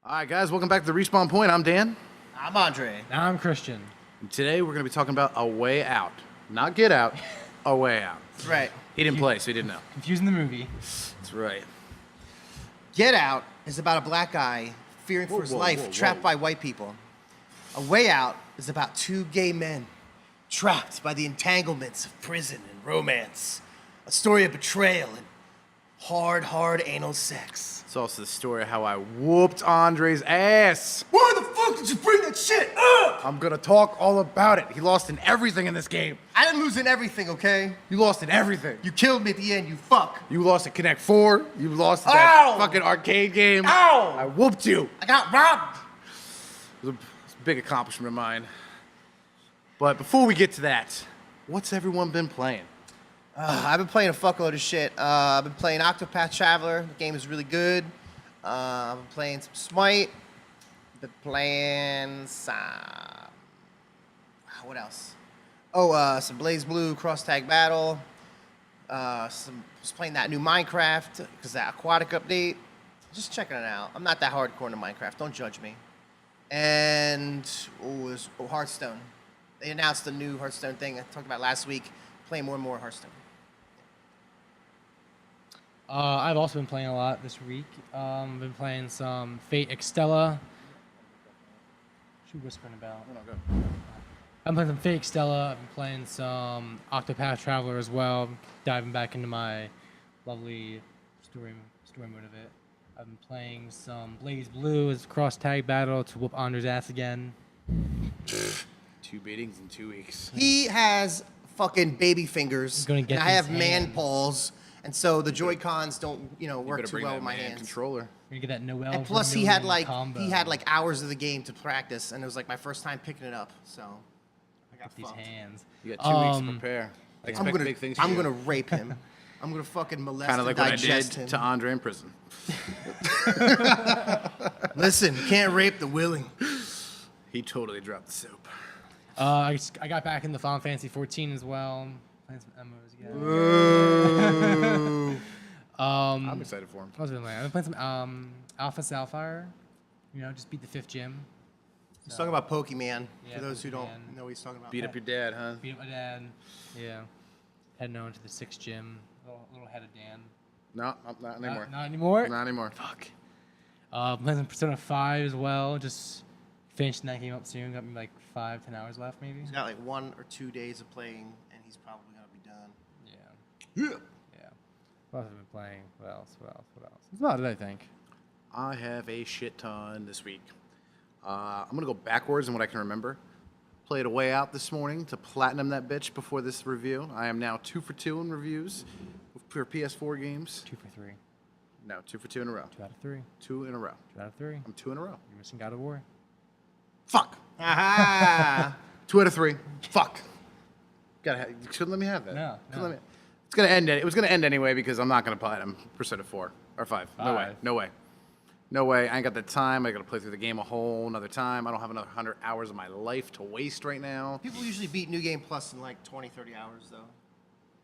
All right, guys, welcome back to the Respawn Point. I'm Dan. I'm Andrei. Now I'm Christian. And today we're going to be talking about A Way Out. Not Get Out, A Way Out. That's right. He didn't play, so he didn't know. Confusing the movie. That's right. Get Out is about a black guy fearing for his life, trapped by white people. A Way Out is about two gay men trapped by the entanglements of prison and romance. A story of betrayal and hard anal sex. It's also the story of how I whooped Andre's ass. Why the fuck did you bring that shit up? I'm going to talk all about it. He lost in everything in this game. I didn't lose in everything, okay? You lost in everything. You killed me at the end, you fuck. You lost at Connect 4. You lost at that fucking arcade game. Ow! I whooped you. I got robbed. It was a big accomplishment of mine. But before we get to that, what's everyone been playing? I've been playing a fuckload of shit. I've been playing Octopath Traveler. The game is really good. I've been playing some Smite. Been playing some... What else? Oh, some Blaze Blue Cross Tag Battle. Was playing that new Minecraft because that aquatic update. Just checking it out. I'm not that hardcore into Minecraft. Don't judge me. And Hearthstone. They announced the new Hearthstone thing I talked about last week. Playing more and more Hearthstone. I've also been playing a lot this week. I've been playing some Fate Extella. What you whispering about? Oh, no, go. I'm playing some Fate Extella. I've been playing some Octopath Traveler as well. Diving back into my lovely story mode of it. I've been playing some Blaze Blue as cross tag battle to whoop Andre's ass again. 2 beatings in 2 weeks. He has fucking baby fingers. He's gonna get and I have these man hands. paws, and so the Joy-Cons don't, work Better too bring well that with my man hands. controller. You're gonna get that Noel. And plus, he had Vermilion combo. hours of the game to practice, and it was like my first time picking it up. So I got these fucked. hands. You got 2 weeks to prepare. I I'm expect gonna, big things I'm from you. gonna rape him. I'm gonna fucking molest Kind of and like what I did digest him. to Andre in prison. Listen, you can't rape the willing. He totally dropped the soap. I got back into Final Fantasy 14 as well. Playing some MMOs again. Ooh. I'm excited for him. What was I playing? I've been playing some Alpha Sapphire. Just beat the 5th gym. He's talking about Pokemon. Yeah, For those who don't Pokemon. know what he's talking about. Beat up your dad, huh? Beat up my dad. Yeah. Heading on to the 6th gym. A little ahead of Dan. No, not anymore. Not anymore? Not anymore. Fuck. Playing some Persona 5 as well. Just finishing that game up soon. Got me like 5-10 hours left maybe. He's got like 1 or 2 days of playing, and he's probably gonna be done. Yeah. Yeah. Yeah. What else have I been playing? What else? That's about it, I think. I have a shit ton this week. I'm going to go backwards in what I can remember. Played A Way Out this morning to platinum that bitch before this review. I am now 2 for 2 in reviews for PS4 games. 2 for 3. No, 2 for 2 in a row. 2 out of 3. 2 in a row. 2 out of 3. I'm 2 in a row. You're missing God of War. Fuck. Aha! 2 out of 3. Fuck. You shouldn't let me have that. No. Couldn't let me- It's gonna end. It was gonna end anyway because I'm not gonna platinum Persona 4 or 5. No way. 5. No way. No way. I ain't got the time. I gotta play through the game a whole another time. I don't have another 100 hours of my life to waste right now. People usually beat New Game Plus in like 20, 30 hours, though.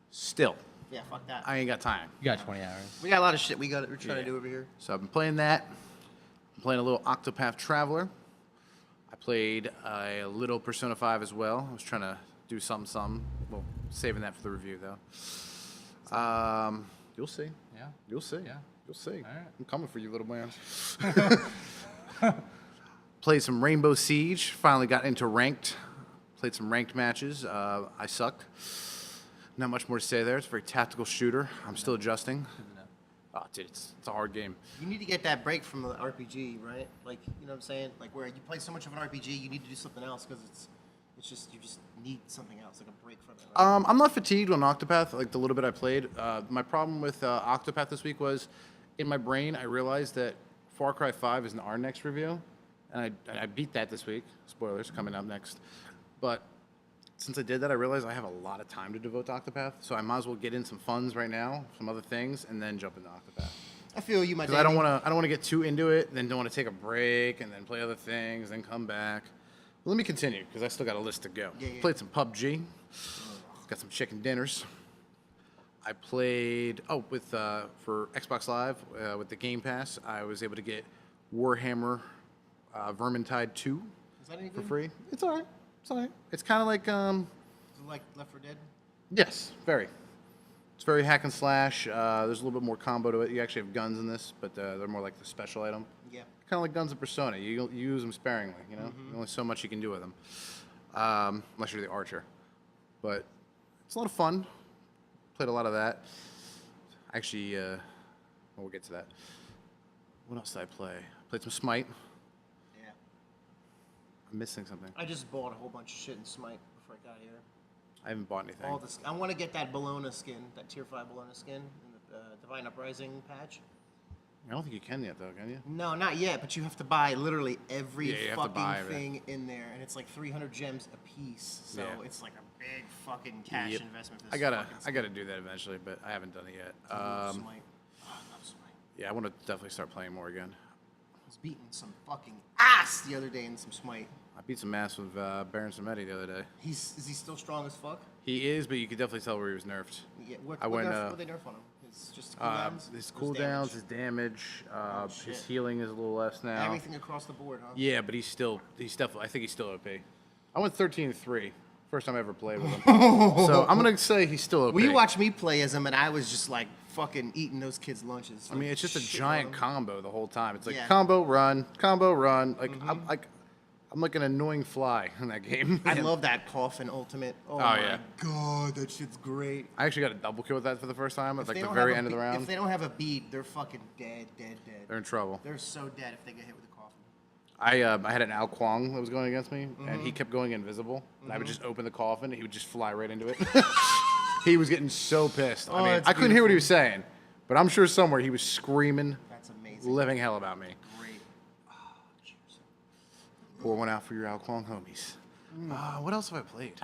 Still, Yeah, fuck that. I ain't got time. You got 20 hours. We got a lot of shit we're trying Yeah. to do over here. So I've been playing that. I'm playing a little Octopath Traveler. I played a little Persona 5 as well. I was trying to do some. Well, saving that for the review though. You'll see. Yeah. You'll see. Yeah. You'll see. All right. I'm coming for you, little man. Played some Rainbow Siege. Finally got into ranked. Played some ranked matches. I suck. Not much more to say there. It's a very tactical shooter. I'm still adjusting. Oh, dude, it's a hard game. You need to get that break from the RPG, right? Like, you know what I'm saying? Like, where you play so much of an RPG, you need to do something else because it's just, you just need something else, like a break from it. Right? I'm not fatigued on Octopath, like the little bit I played. My problem with Octopath this week was, in my brain, I realized that Far Cry 5 is in our next review, and I beat that this week. Spoilers, coming up next. But since I did that, I realized I have a lot of time to devote to Octopath, so I might as well get in some funds right now, some other things, and then jump into Octopath. I feel you, my Because I don't want to get too into it, then don't want to take a break, and then play other things, then come back. But let me continue, because I still got a list to go. Yeah. Played some PUBG. Got some chicken dinners. I played, for Xbox Live, with the Game Pass, I was able to get Warhammer Vermintide 2 Is that any for good? free. It's all right. It's all right. It's kind of like Is it like Left 4 Dead? yes, very. It's very hack and slash. There's a little bit more combo to it. You actually have guns in this, but they're more like the special item. Yeah. Kind of like guns in Persona. You use them sparingly. You know, only so much you can do with them, unless you're the archer. But it's a lot of fun. Played a lot of that. Actually, well, we'll get to that. What else did I play? Played some Smite. Yeah. I'm missing something. I just bought a whole bunch of shit in Smite before I got here. I haven't bought anything. All this, I want to get that Bologna skin, that tier 5 Bologna skin in the Divine Uprising patch. I don't think you can yet, though, can you? No, not yet, but you have to buy literally every Yeah, you have to fucking buy everything. thing in there, and it's like 300 gems a piece. So Yeah. it's like a big fucking cash Yep. investment. For this I gotta fucking do that eventually, but I haven't done it yet. Smite. I love Smite. Yeah, I want to definitely start playing more again. I was beating some fucking ass the other day in some Smite. I beat some ass with Baron Samedi the other day. Is he still strong as fuck? He is, but you could definitely tell where he was nerfed. Yeah. I went, What they nerf on him? It's just cooldowns. His or cooldowns, his damage? damage, shit. his healing is a little less now. Everything across the board, huh? Yeah, but he's definitely, I think he's still OP. I went 13-3, first time I ever played with him. So I'm gonna say he's still OP. Well, you watched me play as him, and I was just like fucking eating those kids' lunches. I mean, it's just a Shit giant on 'em. combo the whole time. It's like Yeah. combo run. Like I'm like an annoying fly in that game. I love that coffin ultimate. Oh, Oh, my yeah. god, that shit's great. I actually got a double kill with that for the first time at like They the don't very have a end of the beat- round. If they don't have a beat, they're fucking dead. They're in trouble. They're so dead if they get hit with a coffin. I had an Al Kwong that was going against me, and Mm-hmm. he kept going invisible. And I would just open the coffin, and he would just fly right into it. He was getting so pissed. Oh, I mean, that's I couldn't hear what he beautiful. was saying, but I'm sure somewhere he was screaming That's amazing. living hell about me. Great. Oh, cheers. Pour one out for your Al Kwong homies. What else have I played?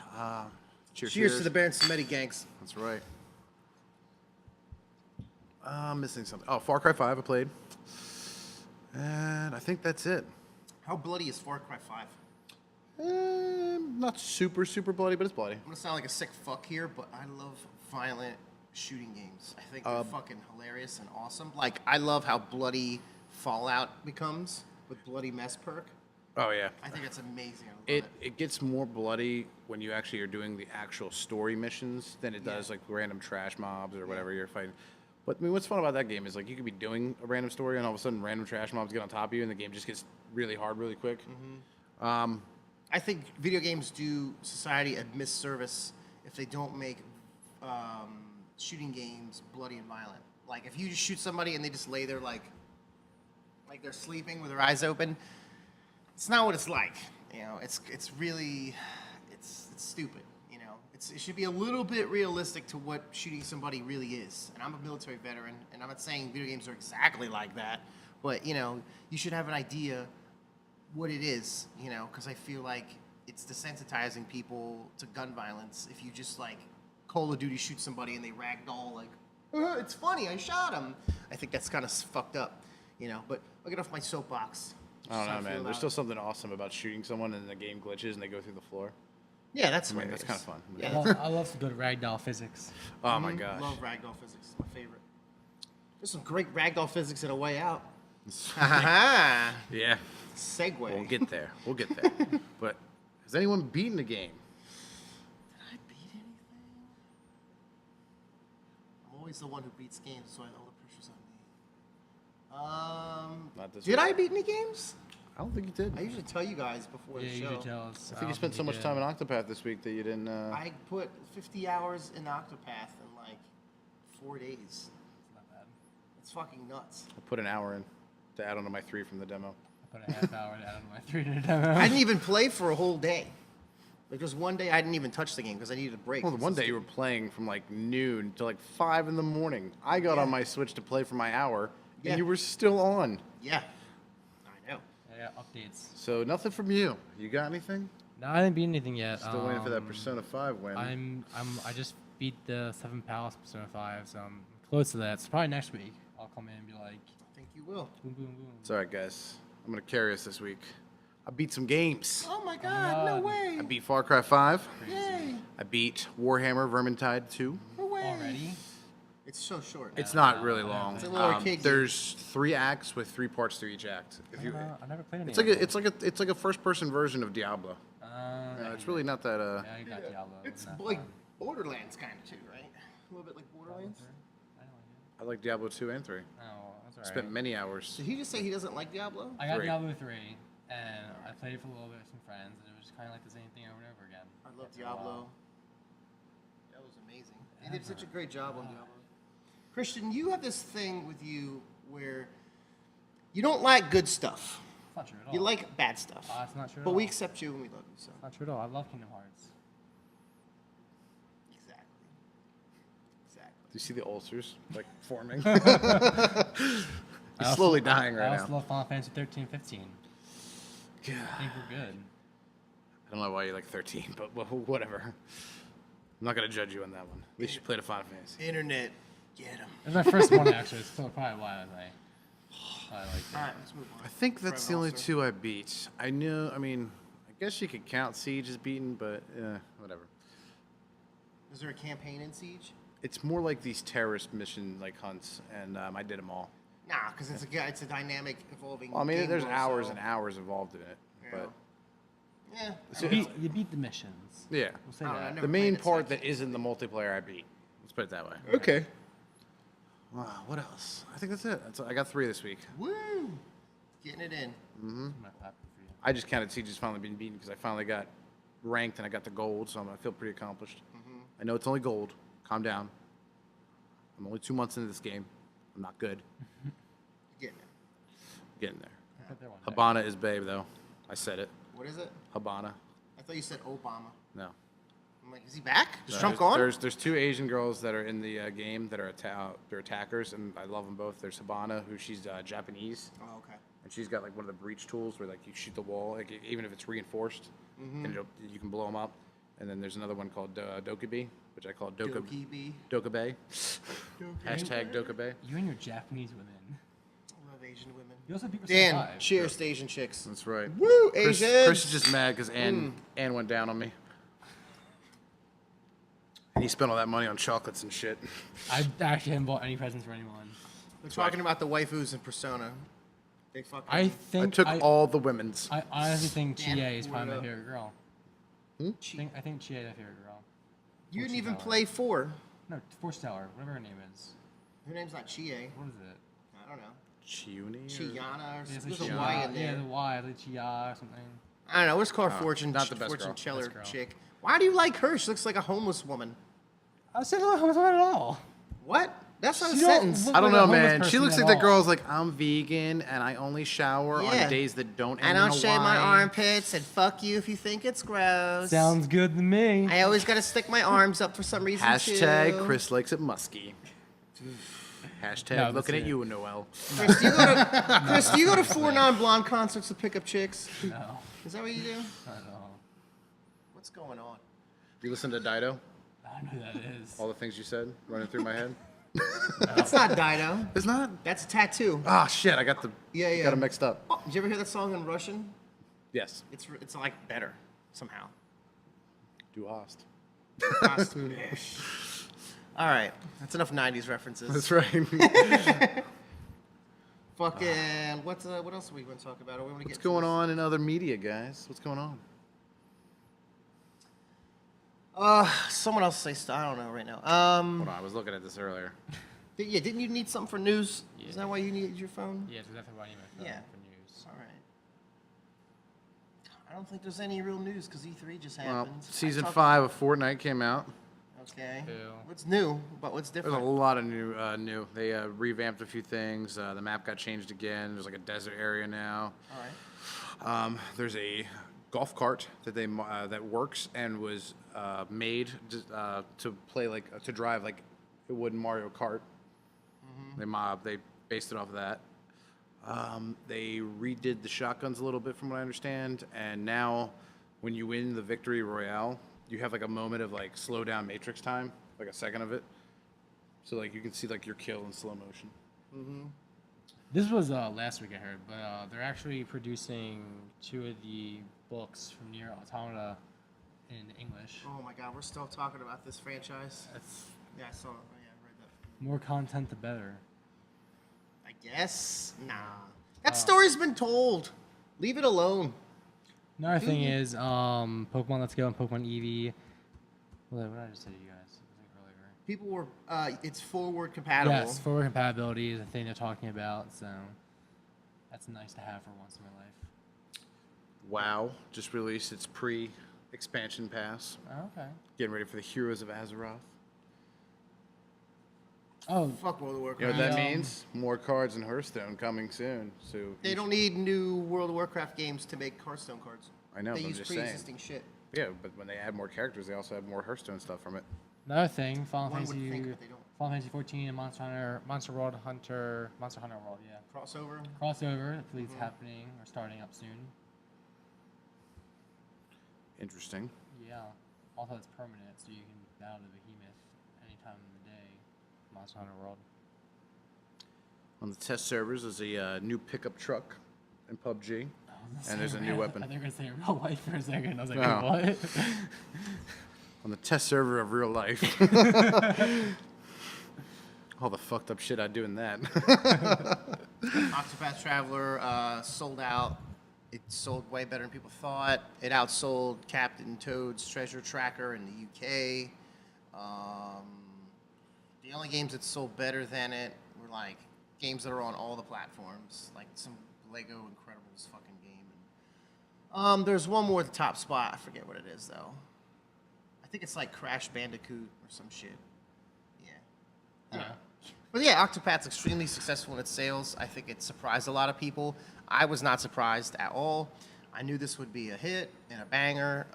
Cheers to the Baron Samedi gangs. That's right. I'm missing something. Oh, Far Cry 5 I played. And I think that's it. How bloody is Far Cry 5? Not super, super bloody, but it's bloody. I'm gonna sound like a sick fuck here, but I love violent shooting games. I think they're fucking hilarious and awesome. Like, I love how bloody Fallout becomes with Bloody Mess perk. Oh, yeah. I think it's amazing. I love It gets more bloody when you actually are doing the actual story missions than it does like random trash mobs or whatever you're fighting. But I mean, what's fun about that game is like you could be doing a random story and all of a sudden random trash mobs get on top of you and the game just gets really hard really quick. I think video games do society a misservice if they don't make shooting games bloody and violent. Like if you just shoot somebody and they just lay there like they're sleeping with their eyes open, it's not what it's like. You know, it's really it's stupid. You know, it should be a little bit realistic to what shooting somebody really is. And I'm a military veteran, and I'm not saying video games are exactly like that, but you know, you should have an idea what it is, you know, because I feel like it's desensitizing people to gun violence if you just like Call of Duty shoot somebody and they ragdoll like, it's funny, I shot him. I think that's kind of fucked up, you know. But I'll get off my soapbox. I don't know, Just how I feel man. There's about still it. something awesome about shooting someone and the game glitches and they go through the floor. Yeah, that's I mean, hilarious. that's kind of fun. Yeah. I love some good ragdoll physics. Oh my gosh. Love ragdoll physics. It's my favorite. There's some great ragdoll physics in A Way Out. Yeah. Segue. We'll get there. We'll get there. But has anyone beaten the game? Did I beat anything? I'm always the one who beats games, so all the pressure's on me. Not this Did week. I beat any games? I don't think you did. I usually tell you guys before Yeah, the you show. should tell us. I think you spent so much time in Octopath this week that you didn't. I put 50 hours in Octopath in like 4 days. Not bad. It's fucking nuts. I put an hour in to add on to my 3 from the demo. I put a half hour out of my 3 to demo. I didn't even play for a whole day. Like, there's one day I didn't even touch the game because I needed a break. Well, the one day you were playing from like noon to like 5 in the morning. I got on my Switch to play for my hour, Yeah. and you were still on. Yeah. I know. I got updates. So nothing from you. You got anything? No, I didn't beat anything yet. Still waiting for that Persona 5 win. I just beat the 7 Palace Persona 5, so I'm close to that. So probably next week I'll come in and be like, I think you will. boom, boom, boom. It's all right, guys. I'm gonna carry us this week. I beat some games. Oh my god, no God. way. I beat Far Cry 5. Yay. I beat Warhammer Vermintide 2. No way. Already? It's so short. It's Yeah, not no, really I long. don't It's a little arcade game. There's 3 acts with 3 parts to each act. If you, I never played any. it's like a first-person version of Diablo. It's really not that. Yeah, you got Diablo. It's isn't that like fun? Borderlands kind of too, right? A little bit like Borderlands. I know. I like Diablo 2 and 3. Oh, that's alright. Spent many hours. Did he just say he doesn't like Diablo? I got 3. Diablo 3, and I played it for a little bit with some friends, and it was just kind of like the same thing over and over again. I love After a while. Diablo. That was amazing. They did such a great job on Diablo. Christian, you have this thing with you where you don't like good stuff. It's not true at all. You like bad stuff. It's not true at But all. we accept you and we love you. So It's not true at all. I love Kingdom Hearts. exactly. Do you see the ulcers like forming? I He's also- slowly dying right I also now. love Final Fantasy 13 and 15. God. I think we're good. I don't know why you like 13, but whatever. I'm not gonna judge you on that one. At least you played a Final Fantasy. Internet, get him. It was my first one, actually. It's still probably why I liked it. All right, let's move on. I think that's the Forever only Ulcer. 2 I beat. I mean, I guess you could count Siege as beaten, but whatever. Is there a campaign in Siege? It's more like these terrorist mission like hunts, and I did them all. Nah, because it's a dynamic, evolving. Well, I mean, game there's world, hours so- and hours involved in it, but Yeah. You beat the missions. yeah, We'll say I don't know, I that. never the main played it, so part I that can't isn't the multiplayer I beat. Let's put it that way. Okay. Wow, what else? I think that's it. I got 3 this week. Woo! Getting it in. I'm gonna clap for you. I just counted Siege as finally being beaten because I finally got ranked and I got the gold, so I feel pretty accomplished. I know it's only gold. Calm down. I'm only 2 months into this game. I'm not good. Getting it. Getting there. I'll put that one back. Habana is babe, though. I said it. What is it? Habana. I thought you said Obama. No. I'm like, is he back? Is No, Trump gone? There's 2 Asian girls that are in the game that are they're attackers, and I love them both. There's Habana, who she's Japanese, Oh, okay. and she's got like one of the breach tools where like you shoot the wall, like even if it's reinforced, and you can blow them up. And then there's another one called Dokubi, which I call Dokibi. Dokabe. Hashtag Dokabe. You and your Japanese women. I love Asian women. You also beat Persona Dan, 5. cheers to Asian chicks. That's right. Woo, Chris Asians! is just mad because Ann went down on me. And he spent all that money on chocolates and shit. I actually haven't bought any presents for anyone. We're talking about the waifus in Persona. They fucking. I think I took all the women's. I honestly think Dan, Chie is probably what my up? favorite girl. I think Chie is my favorite girl. You didn't even Fortune play 4. No, Force Teller, whatever her name is. Her name's not Chie. What is it? I don't know. Chiuni? Chiana or It's something. like There's a Chia- Y in Yeah, there. the Y, like Chia or something. I don't know. Let's call her Fortune. not the best Fortune girl. Teller Best girl. chick. Why do you like her? She looks like a homeless woman. I said not at all. What? That's not a She don't sentence. look I don't like a know, homeless man. She person looks at like that all. girl's like, I'm vegan and I only shower Yeah. on days that don't end I in don't a shave my Y. armpits and fuck you if you think it's gross. Sounds good to me. I always gotta stick my arms up for some reason Hashtag too. Chris likes it musky. Hashtag No, looking that's at it. you, Noel. Chris, do you go to 4 non-blonde concerts to pick up chicks? No, Is that what you do? not at all. What's going on? You listen to Dido? I don't know who that is. All the things you said running through my head? That's not Dido. It's not? That's a tattoo. Ah, shit. I got Yeah. got them mixed up. Oh, did you ever hear that song in Russian? Yes. It's like better somehow. Du hast. All right, that's enough '90s references. That's right. Fucking what else are we going to talk about? Are we want to What's get going on in other media, guys? What's going on? Someone else say stuff. I don't know right now. Hold on. I was looking at this earlier. Didn't you need something for news? Yeah. Is that why you needed your phone? Yeah, it's exactly what I need my phone Yeah. for news. All right. I don't think there's any real news because E3 just Well, happened. season 5 of Fortnite came out. Okay. Ew. What's new? But what's There's a different? lot of new. They revamped a few things. The map got changed again. There's like a desert area now. All right. There's a golf cart that that works and was made to play to drive like it would in Mario Kart. They based it off of that. They redid the shotguns a little bit from what I understand, and now when you win the victory royale, you have like a moment of like slow down matrix time, like a second of it, so like you can see like your kill in slow motion. This was last week I heard, but they're actually producing 2 of the books from Nier Automata in English. Oh my God, we're still talking about this franchise. That's Yeah, I saw. Oh, yeah, I read that. More content, the better. I guess. Nah. That story's been told. Leave it alone. Another thing is, Pokemon Let's Go and Pokemon Eevee. What did I just say to you guys? I think earlier. People were. It's forward compatible. Yes, forward compatibility is a thing they're talking about, so that's nice to have for once in my life. WoW just released its pre-expansion pass. Oh, okay. Getting ready for the Heroes of Azeroth. Oh, Fuck World of Warcraft. You know what that Yeah. means? More cards in Hearthstone coming soon. So They don't need new World of Warcraft games to make Hearthstone cards. I know, They but I'm use just saying. pre-existing shit. Yeah, but when they add more characters, they also have more Hearthstone stuff from it. another thing, Final One would Fantasy, think, but they don't. Final Fantasy 14 and Monster Hunter World, Monster Hunter World, yeah. Crossover. Crossover, I believe it's happening or starting up soon. Interesting. Yeah. Also, it's permanent, so you can battle the behemoth anytime in the day. Monster Hunter World. On the test servers, there's a new pickup truck in PUBG, and there's a new I weapon. thought they were gonna say real life for a second. I was like, No. what? On the test server of real life. All the fucked up shit I do in that. Octopath Traveler sold out. It sold way better than people thought. It outsold Captain Toad's Treasure Tracker in the UK. The only games that sold better than it were like games that are on all the platforms, like some Lego Incredibles fucking game. And, there's one more at the top spot. I forget what it is though. I think it's like Crash Bandicoot or some shit. Yeah. I don't know. But yeah, Octopath's extremely successful in its sales. I think it surprised a lot of people. I was not surprised at all. I knew this would be a hit and a banger.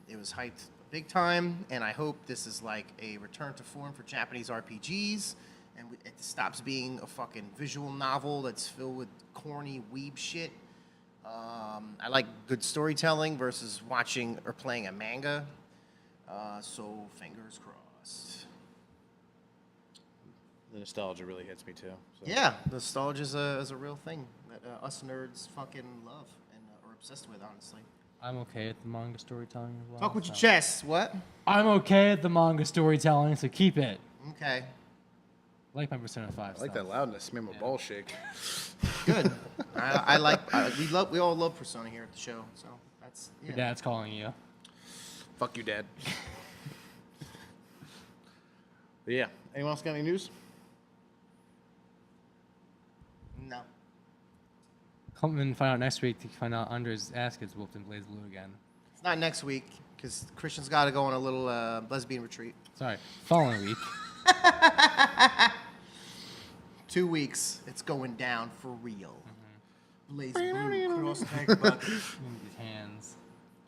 It was hyped big time, and I hope this is like a return to form for Japanese RPGs, and it stops being a fucking visual novel that's filled with corny weeb shit. I like good storytelling versus watching or playing a manga. So fingers crossed. The nostalgia really hits me too. So. Yeah, nostalgia is a real thing that us nerds fucking love and are obsessed with, honestly. I'm okay at the manga storytelling as well. Talk with your so- chest. What? I'm okay at the manga storytelling, so keep it. Okay. I like my Persona 5 I like stuff. that loudness. Made my ball shake. Good. I like. We all love Persona here at the show, so that's yeah. Your dad's calling you. Fuck you, Dad. But yeah. Anyone else got any news? No. Come and find out next week to find out Andre's ass gets whooped in Blaze Blue again. It's not next week because Christian's got to go on a little lesbian retreat. Sorry, following week. 2 weeks. It's going down for real. Blaze blue cross tag bucket. These hands.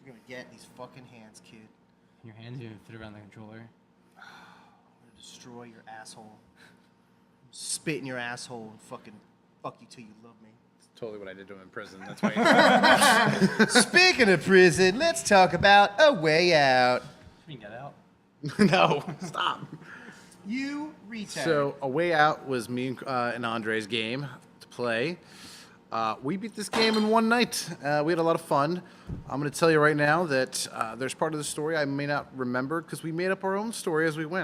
You're gonna get these fucking hands, kid. Your hands even fit around the controller. I'm gonna destroy your asshole. Spit in your asshole and fucking fuck you till you love me. Totally what I did to him in prison. That's why. Speaking of prison, let's talk about A Way Out. We can get out. No, stop. You retard. So A Way Out was me and Andre's game to play. We beat this game in one night. We had a lot of fun. I'm going to tell you right now that there's part of the story I may not remember because we made up our own story as we we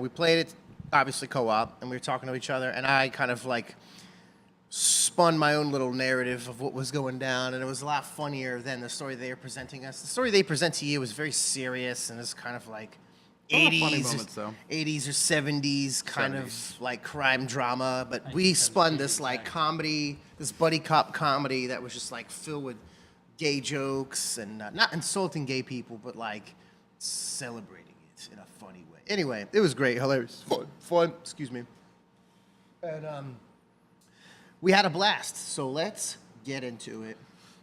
played it obviously co-op, and we were talking to each other, and I kind of like spun my own little narrative of what was going down, and it was a lot funnier than the story they were presenting us. The story they present to you was very serious, and it's kind of like lot of 80s, funny moments, though. 80s or 70s kind 70s. of like crime drama, but we spun this like comedy, this buddy cop comedy that was just like filled with gay jokes and not insulting gay people, but like celebrating it in a funny way. Anyway, it was great, hilarious, fun. Excuse me. And we had a blast. So let's get into it.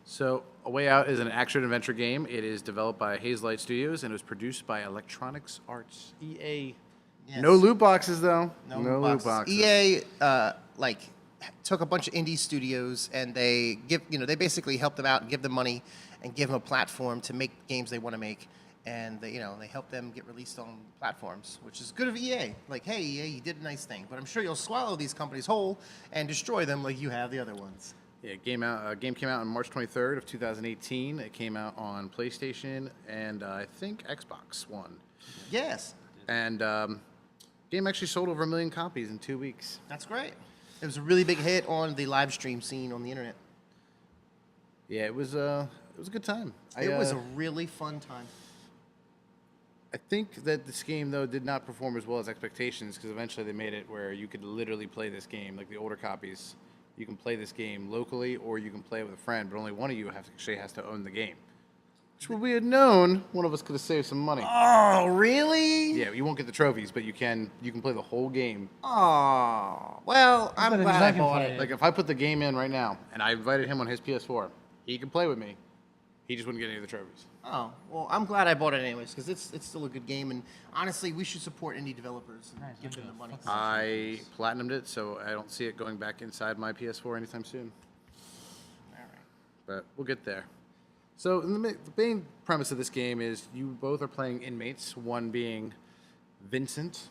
So, A Way Out is an action-adventure game. It is developed by Hazelight Studios, and it was produced by Electronics Arts, EA. Yes. No loot boxes, though. No loot boxes. EA took a bunch of indie studios and they basically help them out and give them money and give them a platform to make games they want to make, and they help them get released on platforms, which is good of EA. Like, hey EA, you did a nice thing, but I'm sure you'll swallow these companies whole and destroy them like you have the other ones. Yeah, game came out on March 23rd of 2018. It came out on PlayStation and I think Xbox One. Yes. and game actually sold over 1 million copies in 2 weeks. That's great. It was a really big hit on the live stream scene on the internet. Yeah, it was a good time. It was a really fun time. I think that this game, though, did not perform as well as expectations because eventually they made it where you could literally play this game, like the older copies. You can play this game locally or you can play it with a friend, but only one of you actually has to own the game. Which, if we had known, one of us could have saved some money. Oh, really? Yeah, you won't get the trophies, but you can play the whole game. Oh, well, I'm better glad than I I can bought play it. it. Like, if I put the game in right now and I invited him on his PS4, he could play with me. He just wouldn't get any of the trophies. Oh, well, I'm glad I bought it anyways because it's still a good game, and honestly, we should support indie developers and Nice, give give them it the a money. fuck I platinumed it, so I don't see it going back inside my PS4 anytime soon. All right. But we'll get there. So the main premise of this game is you both are playing inmates, one being Vincent.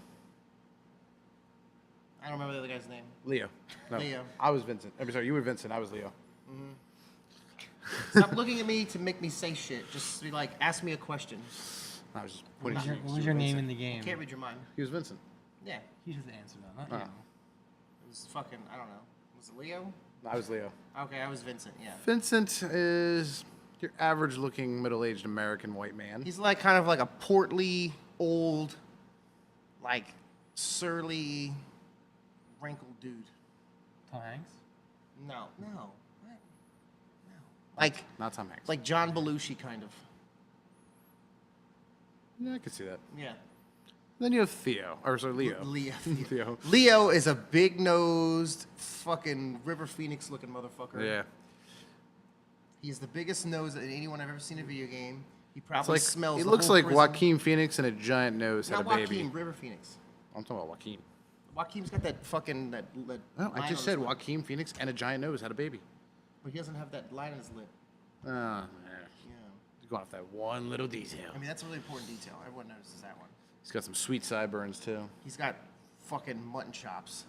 I don't remember the other guy's name. Leo. No, Leo. I was Vincent. I'm sorry, you were Vincent. I was Leo. Stop looking at me to make me say shit. Just be like, ask me a question. I was just pointing to you. What was your name in the game? Can't read your mind. He was Vincent. Yeah. He should answer that, not Oh. you. It was fucking, I don't know. Was it Leo? I was Leo. Okay, I was Vincent, yeah. Vincent is your average-looking, middle-aged American white man. He's like kind of like a portly, old, like surly, wrinkled dude. Tom Hanks? No. What? No. Like Not Tom Hanks. like John Belushi kind of. Yeah, I could see that. Yeah. Then you have Theo, or sorry, Leo. Leo. Theo. Leo is a big-nosed, fucking River Phoenix-looking motherfucker. Yeah. He's the biggest nose that anyone I've ever seen in a video game. He It's probably like, smells. it the looks whole like prison. Joaquin Phoenix and a giant nose Not had a Joaquin, baby. River Phoenix. I'm talking about Joaquin. Joaquin's got that fucking that. No, line I on just his said lip. Joaquin Phoenix and a giant nose had a baby. But he doesn't have that line on his lip. Oh, man. Yeah. You're going off that one little detail. I mean, that's a really important detail. Everyone notices that one. He's got some sweet sideburns, too. He's got fucking mutton chops.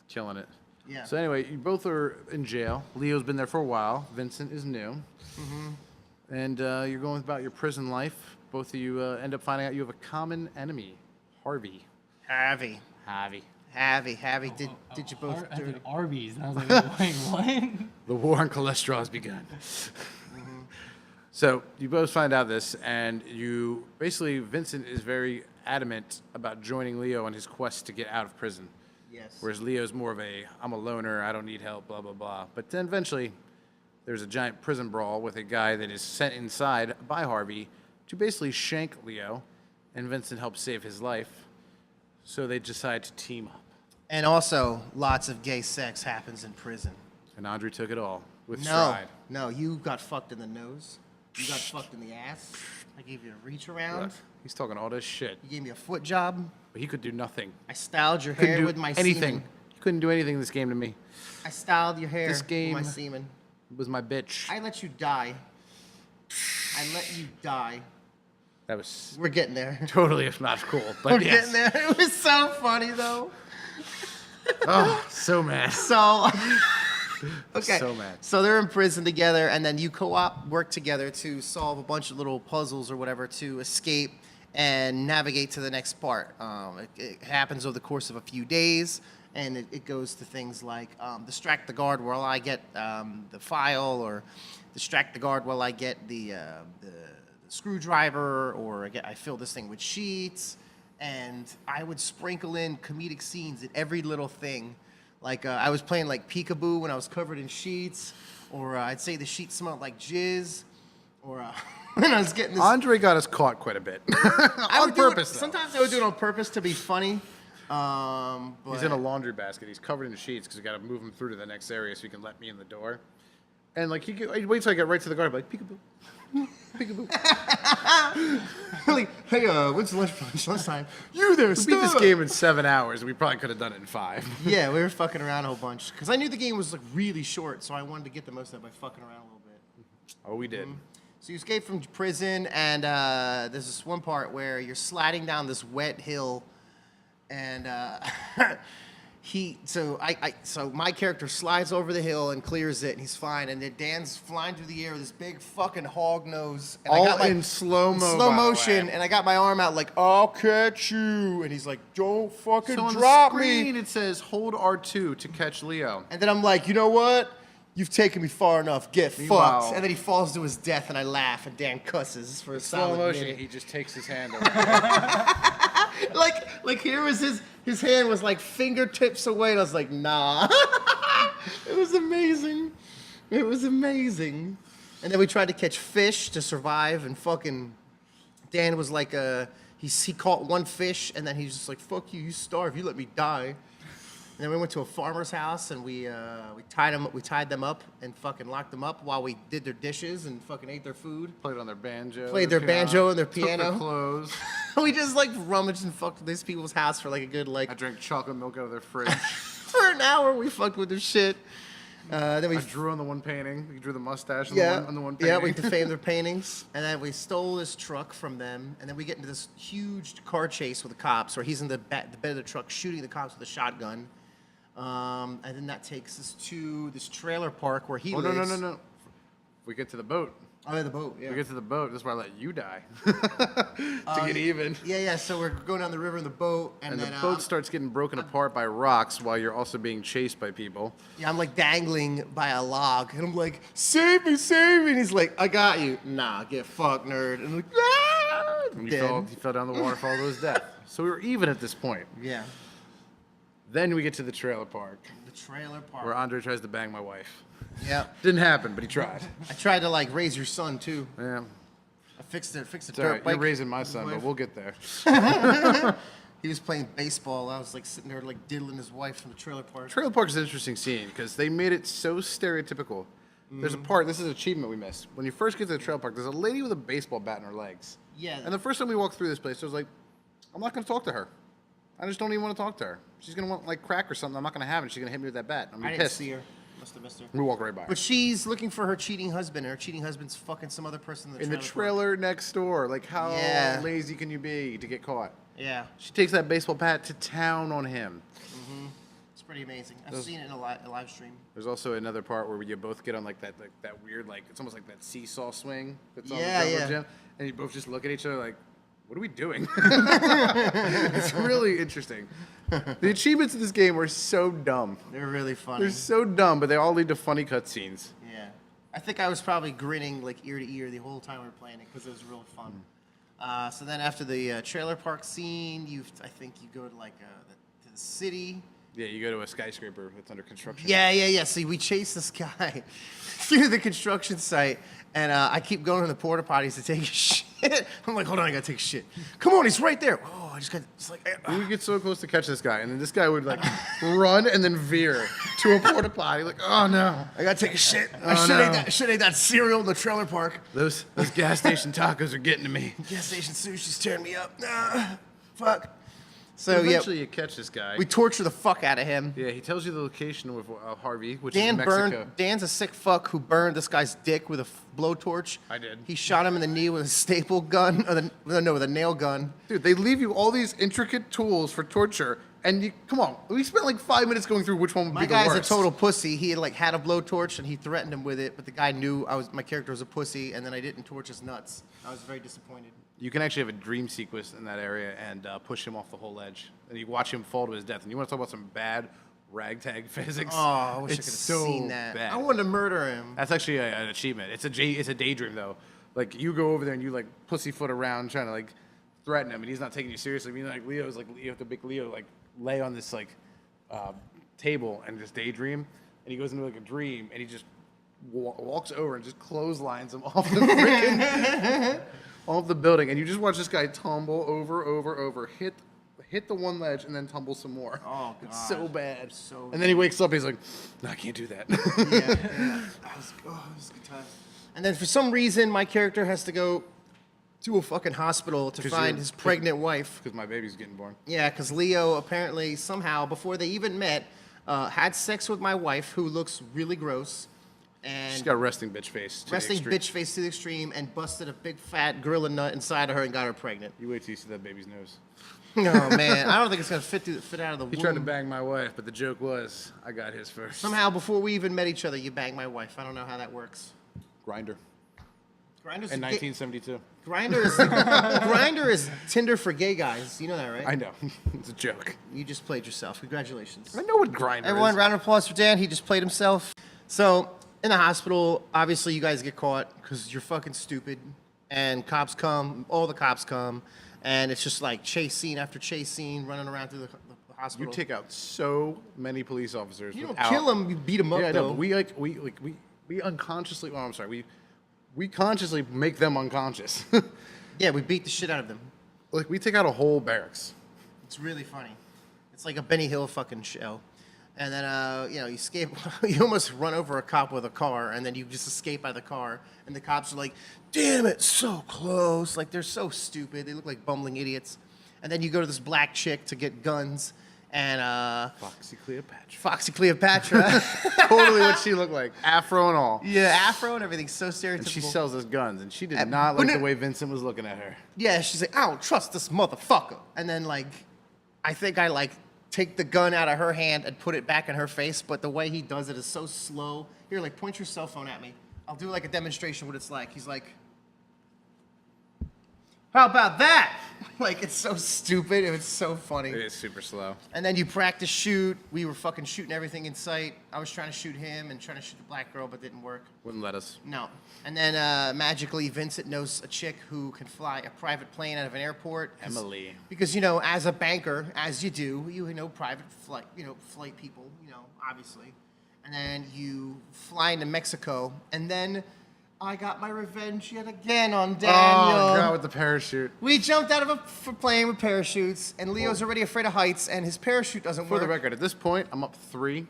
Killing it. Yeah. So anyway, you both are in jail. Leo's been there for a while. Vincent is new. Mm-hmm. And you're going about your prison life. Both of you end up finding out you have a common enemy, Harvey. Harvey. Harvey. Did you both I do did it? Arby's, and I was like, wait, what? The war on cholesterol has begun. So you both find out this, and you basically, Vincent is very adamant about joining Leo on his quest to get out of prison. Yes. Whereas Leo's more of a, I'm a loner, I don't need help, blah, blah, blah. But then eventually, there's a giant prison brawl with a guy that is sent inside by Harvey to basically shank Leo, and Vincent helps save his life. So they decide to team up. And also, lots of gay sex happens in prison. And Andrei took it all with No, stride. no, you got fucked in the nose. You got fucked in the ass. I gave you a reach around. Look, he's talking all this shit, You gave me a foot job. but he could do nothing. I styled your Couldn't hair do with my anything. semen. He couldn't do anything in this game to me. I styled your hair This game- with my semen. It was my bitch. I let you die. I let you die. That was We're getting there. totally, if not cool. But We're yes. getting there. It was so funny though. Oh, so mad. So okay. So mad. So they're in prison together, and then you co-op work together to solve a bunch of little puzzles or whatever to escape and navigate to the next part. It happens over the course of a few days, and it goes to things like distract the guard while I get the file, or distract the guard while I get the screwdriver, or I fill this thing with sheets. And I would sprinkle in comedic scenes at every little thing. Like I was playing like peekaboo when I was covered in sheets, or I'd say the sheets smelled like jizz, or when I was getting this. Andrei got us caught quite a bit. I On would do it- purpose, though. Sometimes I would do it on purpose to be funny. But He's in a laundry basket. He's covered in sheets because we got to move him through to the next area so he can let me in the door. And like he'd wait till I get right to the guard, I'd be like peekaboo, peekaboo. like, hey, when's the lunchtime? You there, We beat this game in 7 hours. We probably could have done it in 5. Yeah, we were fucking around a whole bunch because I knew the game was like really short, so I wanted to get the most out by fucking around a little bit. Oh, we did. So you escape from prison, and there's this one part where you're sliding down this wet hill, and So my character slides over the hill and clears it, and he's fine. And then Dan's flying through the air with this big fucking hog nose. And All in slow-mo, by slow the motion. way. And I got my arm out like, I'll catch you. And he's like, don't fucking So on drop the screen, me. it says hold R2 to catch Leo. And then I'm like, you know what? You've taken me far enough. Get Meanwhile- fucked. And then he falls to his death, and I laugh, and Dan cusses for a Slow solid motion, minute. he just takes his hand over. Like here was his hand was like fingertips away, and I was like, nah. It was amazing. It was amazing. And then we tried to catch fish to survive, and fucking Dan was like, he caught one fish, and then he's just like, fuck you, you starve, you let me die. And then we went to a farmer's house, and we tied them up and fucking locked them up while we did their dishes and fucking ate their food. Played on their banjo. Played their banjo and their Took piano. their clothes. We just like rummaged and fucked with these people's house for like a good I drank chocolate milk out of their fridge. for an hour. We fucked with their shit. Then we I drew on the one painting. You drew the mustache on, yeah on the one painting. yeah we defamed their paintings, and then we stole this truck from them, and then we get into this huge car chase with the cops, where he's in the bed of the truck shooting the cops with a shotgun. And then that takes us to this trailer park where he Oh, no, lives. no. We get to the boat. Oh, yeah, the boat. Yeah. We get to the boat. This is where I let you die. to get even. Yeah. So we're going down the river in the boat, And then the boat starts getting broken apart by rocks while you're also being chased by people. yeah, I'm like dangling by a log, and I'm like, save me, save me. And he's like, I got you. Nah, get fucked, nerd. And I'm like, ah! And Dead. he fell down the waterfall to his death. So we were even at this point. Yeah. Then we get to the trailer park The trailer park. where Andre tries to bang my wife. Yeah. Didn't happen, but he tried. I tried to like raise your son too. Yeah. I fixed the It's dirt all right. bike. You're raising my with his son, but wife. we'll get there. He was playing baseball. I was like sitting there like diddling his wife from the trailer park. Trailer park is an interesting scene because they made it so stereotypical. There's a part, this is an achievement we missed. When you first get to the trailer park, there's a lady with a baseball bat in her legs. Yeah. And the first time we walked through this place, I was like, I'm not going to talk to her. I just don't even want to talk to her. She's going to want like crack or something. I'm not going to have it. She's going to hit me with that bat. I'm I going to be didn't pissed. see her. Must have missed her. We walk right by her. But she's looking for her cheating husband, and her cheating husband's fucking some other person in the In trailer. the park. trailer next door. Like, how Yeah. lazy can you be to get caught? Yeah. She takes that baseball bat to town on him. It's pretty amazing. I've seen it in a live stream. There's also another part where you both get on like that weird, like, it's almost like that seesaw swing that's on Yeah, the jungle yeah. gym, and you both just look at each other like, what are we doing? It's really interesting. The achievements in this game are so dumb. They're really funny. They're so dumb, but they all lead to funny cutscenes. Yeah. I think I was probably grinning like ear to ear the whole time we were playing it because it was really fun. So then after the trailer park scene, I think you go to like to the city. Yeah, you go to a skyscraper that's under construction. Yeah. See, we chase this guy through the construction site, and I keep going to the porta potties to take a shit. I'm like, hold on, I gotta take a shit. Come on, he's right there. Oh, I just got. It's like. We would get so close to catch this guy, and then this guy would like run and then veer to a porta potty. Like, oh no, I gotta take a shit. I Oh, should ate that cereal in the trailer park. those gas station tacos are getting to me. Gas station sushi's tearing me up. Fuck. So So yeah, eventually, you catch this guy. we torture the fuck out of him. Yeah, he tells you the location of Harvey, which is Dan Mexico. Dan's a sick fuck who burned this guy's dick with a blowtorch. I did. He shot him in the knee with a staple gun, with a nail gun. Dude, they leave you all these intricate tools for torture, and you come on. We spent like 5 minutes going through which one would My be the guy's worst. a total pussy. He had a blowtorch and he threatened him with it, but the guy knew my character was a pussy, and then I didn't torch his nuts. I was very disappointed. You can actually have a dream sequence in that area and push him off the whole edge, and you watch him fall to his death. And you want to talk about some bad ragtag physics? Oh, I wish I It's could have so seen that. bad. I wanted to murder him. That's actually an achievement. It's a daydream though. Like you go over there and you like pussyfoot around trying to like threaten him, and he's not taking you seriously. I mean, like Leo's like you have to make Leo like lay on this like table and just daydream, and he goes into like a dream, and he just walks over and just clotheslines him off the freaking off the building, and you just watch this guy tumble over, hit the one ledge, and then tumble some more. Oh, It's so God. bad. So and then he wakes up, he's like, no, I can't do that. Yeah. That was a good time. And then for some reason, my character has to go to a fucking hospital to 'Cause find you're- his pregnant wife. Because my baby's getting born. Yeah, because Leo apparently somehow, before they even met, had sex with my wife, who looks really gross, and She's got a resting bitch face. to the resting extreme. bitch face to the extreme, and busted a big fat gorilla nut inside of her and got her pregnant. You wait till you see that baby's nose. No, man. I don't think it's going to fit out of the He womb. tried to bang my wife, but the joke was I got his first. Somehow, before we even met each other, you banged my wife. I don't know how that works. Grinder. Grinder's In 1972. Grinder is Tinder for gay guys. You know that, right? I know. It's a joke. You just played yourself. Congratulations. I know what Grinder Everyone, is. round of applause for Dan. He just played himself. So, in the hospital, obviously you guys get caught because you're fucking stupid. And cops come, all the cops come, and it's just like chase scene after chase scene, running around through the hospital. You take out so many police officers. You don't without- kill them, you beat them up, Yeah, I though. know, but we unconsciously. Well, I'm sorry. We consciously make them unconscious. Yeah, we beat the shit out of them. Like we take out a whole barracks. It's really funny. It's like a Benny Hill fucking show. And then, you escape. You almost run over a cop with a car, and then you just escape by the car. And the cops are like, damn it, so close. Like, they're so stupid. They look like bumbling idiots. And then you go to this black chick to get guns. And Foxy Cleopatra. Foxy Cleopatra. Totally what she looked like, afro and all. Yeah, afro and everything. So stereotypical. And she sells us guns, and she did But not like no- the way Vincent was looking at her. Yeah, she's like, I don't trust this motherfucker. And then, like, I think I, like, take the gun out of her hand and put it back in her face, but the way he does it is so slow. Here, like, point your cell phone at me. I'll do, like, a demonstration what it's like. He's like, how about that? Like, it's so stupid. It's so funny. It is super slow. And then you practice shoot. We were fucking shooting everything in sight. I was trying to shoot him and trying to shoot the black girl, but didn't work. Wouldn't let us. No. And then magically, Vincent knows a chick who can fly a private plane out of an airport. Emily. Because, as a banker, as you do, you know private flight, flight people, obviously. And then you fly into Mexico. And then I got my revenge yet again on Daniel. Oh, God, with the parachute. We jumped out of a plane with parachutes, and Leo's already afraid of heights, and his parachute doesn't For work. the record, at this point, I'm up 3-1.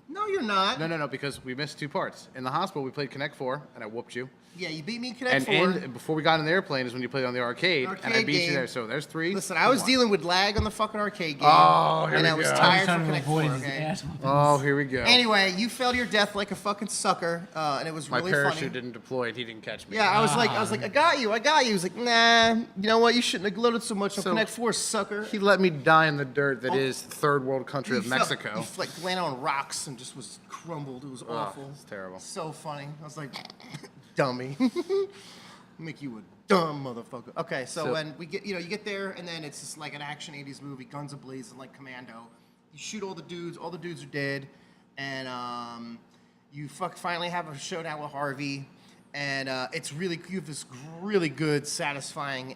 No, you're not. No, because we missed 2 parts. In the hospital, we played Connect 4, and I whooped you. Yeah, you beat me in Connect 4. And before we got in the airplane is when you played on the arcade, and I Arcade beat game. you there. So there's 3. Listen, I was 1. dealing with lag on the fucking arcade game. Oh, here and we I was go. tired trying from to Connect 4, avoid his okay? ass whoopings. Oh, here we go. Anyway, you fell to your death like a fucking sucker, and it was My really parachute funny. didn't deploy, and he didn't catch me. Yeah, I was like, I got you. He was like, nah, you know what? You shouldn't have loaded so much on So- Connect 4, sucker. He let me die in the dirt that is third world country of Mexico. He like landed on rocks and just was crumbled. It was awful. It's terrible. So funny. I was like, dummy. Make you a dumb motherfucker. Okay, so when we get, you get there, and then it's just like an action 80s movie, guns ablazing, like Commando. You shoot all the dudes are dead, and you finally have a showdown with Harvey, and it's really, you have this really good, satisfying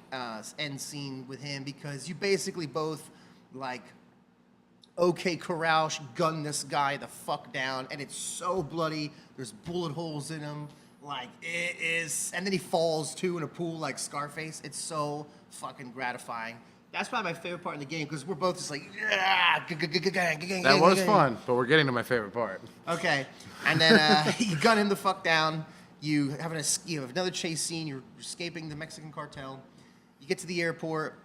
end scene with him, because you basically both, like, okay, corral, gun this guy the fuck down, and it's so bloody. There's bullet holes in him. Like, it is, and then he falls too in a pool like Scarface. It's so fucking gratifying. That's probably my favorite part in the game, because we're both just like, yeah. That was fun, but we're getting to my favorite part. Okay, and then you gun him the fuck down. You have another chase scene. You're escaping the Mexican cartel. You get to the airport.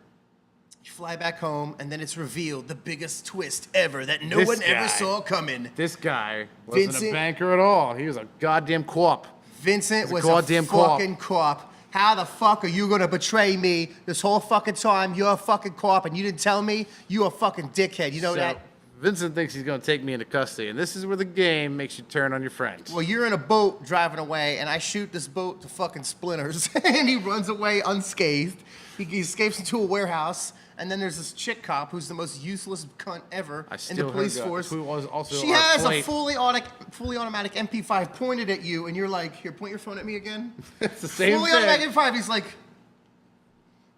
You fly back home, and then it's revealed the biggest twist ever that no This one ever guy. saw coming. This guy wasn't Vincent- a banker at all. He was a goddamn co-op. Vincent was goddamn a co-op. fucking co-op. How the fuck are you gonna betray me this whole fucking time? You're a fucking co-op, and you didn't tell me? You a fucking dickhead. You know So, that? Vincent thinks he's going to take me into custody, and this is where the game makes you turn on your friends. Well, you're in a boat driving away, and I shoot this boat to fucking splinters, and he runs away unscathed. He escapes into a warehouse, and then there's this chick cop who's the most useless cunt ever I in still the heard police that. force. Who was also She our has a plate. fully automatic MP5 pointed at you, and you're like, here, point your phone at me again. It's the same Fully thing. automatic MP5. He's like,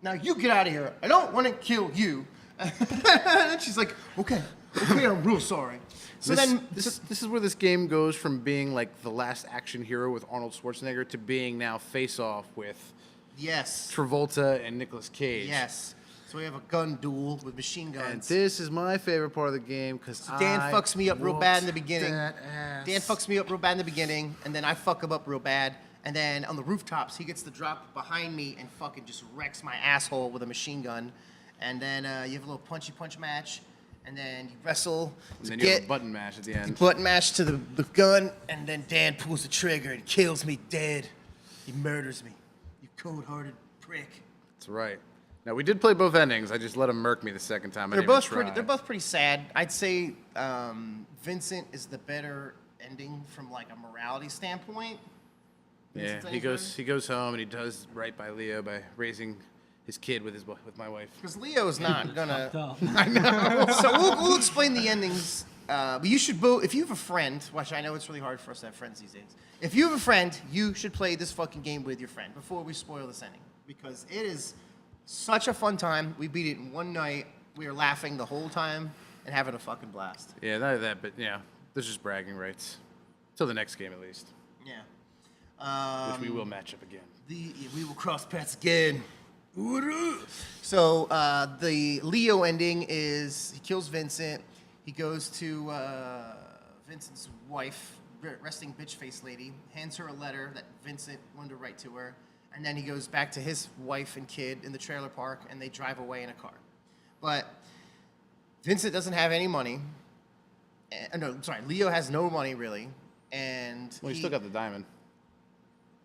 now you get out of here. I don't want to kill you. And then she's like, okay, I'm real sorry. So This is where this game goes from being like the last action hero with Arnold Schwarzenegger to being now Face Off with yes, Travolta and Nicolas Cage. yes. So we have a gun duel with machine guns. And this is my favorite part of the game because Dan fucks me up real bad in the whooped beginning. that ass. Dan fucks me up real bad in the beginning, and then I fuck him up real bad. And then on the rooftops, he gets the drop behind me and fucking just wrecks my asshole with a machine gun. And then you have a little punchy punch match, and then you wrestle And to then you have get a button mash at the end. button mash to the gun, and then Dan pulls the trigger and kills me dead. He murders me. You cold-hearted prick. That's right. Now we did play both endings. I just let him murk me the second time. They're both pretty. They're both pretty sad. I'd say Vincent is the better ending from like a morality standpoint. Yeah, he goes home and he does right by Leo by raising his kid with my wife. Because Leo's not gonna. Fucked up. I know. So we'll explain the endings. But you should both. If you have a friend, which I know it's really hard for us to have friends these days. If you have a friend, you should play this fucking game with your friend before we spoil this ending, because it is such a fun time. We beat it in one night. We were laughing the whole time and having a fucking blast. Yeah, not that, but yeah, there's just bragging rights. Till the next game at least, Yeah. which we will match up again. We will cross paths again. So the Leo ending is he kills Vincent. He goes to Vincent's wife, resting bitch face lady, hands her a letter that Vincent wanted to write to her, and then he goes back to his wife and kid in the trailer park, and they drive away in a car. But Vincent doesn't have any money. No, sorry, Leo has no money really, and Well, he still got the diamond.